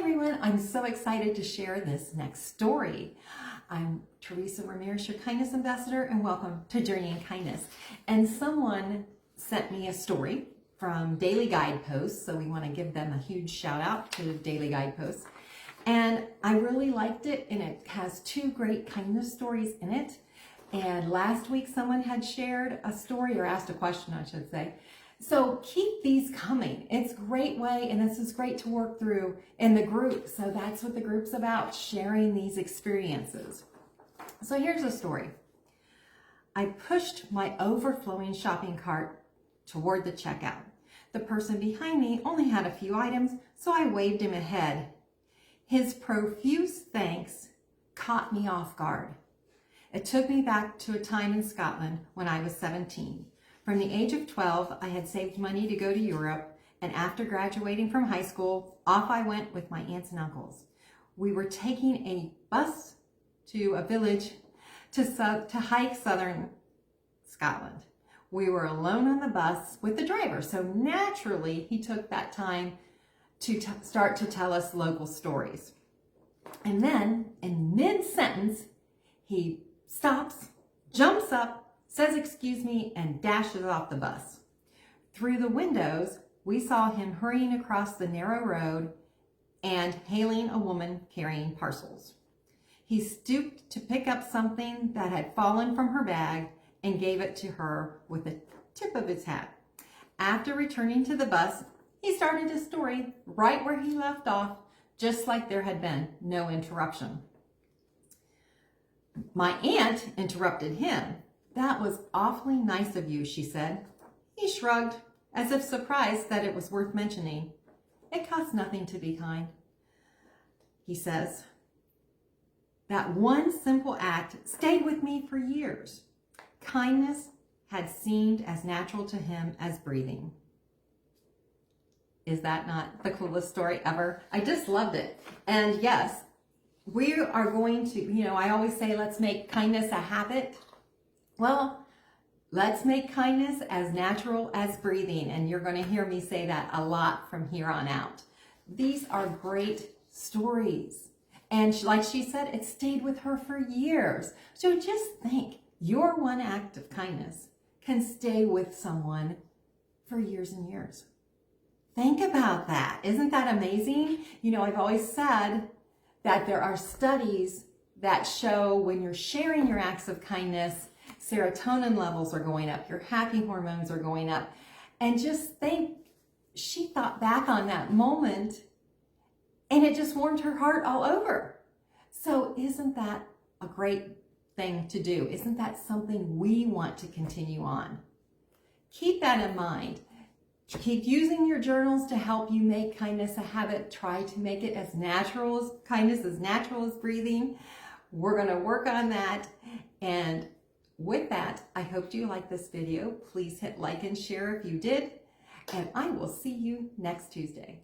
everyone, I'm so excited to share this next story. I'm Teresa Ramirez, your Kindness Ambassador, and welcome to Journey in Kindness. And someone sent me a story from Daily Guideposts, so we want to give them a huge shout out to Daily Guideposts. And I really liked it, and it has two great kindness stories in it. And last week someone had shared a story, or asked a question, I should say. So keep these coming. It's a great way, and this is great to work through in the group. So that's what the group's about, sharing these experiences. So here's a story. I pushed my overflowing shopping cart toward the checkout. The person behind me only had a few items, so I waved him ahead. His profuse thanks caught me off guard. It took me back to a time in Scotland when I was 17. From the age of 12, I had saved money to go to Europe, and after graduating from high school, off I went with my aunts and uncles. We were taking a bus to a village to hike southern Scotland. We were alone on the bus with the driver, so naturally he took that time to start to tell us local stories. And then, in mid-sentence, he stops, jumps up, says excuse me, and dashes off the bus. Through the windows, we saw him hurrying across the narrow road and hailing a woman carrying parcels. He stooped to pick up something that had fallen from her bag and gave it to her with the tip of his hat. After returning to the bus, he started his story right where he left off, just like there had been no interruption. My aunt interrupted him. "That was awfully nice of you," she said. He shrugged, as if surprised that it was worth mentioning. "It costs nothing to be kind." He says, "That one simple act stayed with me for years." Kindness had seemed as natural to him as breathing. Is that not the coolest story ever? I just loved it. And yes, we are going to, I always say, let's make kindness a habit. Well, let's make kindness as natural as breathing, and you're going to hear me say that a lot from here on out. These are great stories, and like she said, it stayed with her for years. So just think, your one act of kindness can stay with someone for years and years. Think about that. Isn't that amazing? I've always said that there are studies that show when you're sharing your acts of kindness, serotonin levels are going up, your happy hormones are going up. And just think, she thought back on that moment and it just warmed her heart all over. So isn't that a great thing to do? Isn't that something we want to continue on? Keep that in mind. Keep using your journals to help you make kindness a habit. Try to make it as natural as breathing. We're going to work on that. And with that, I hope you liked this video. Please hit like and share if you did, and I will see you next Tuesday.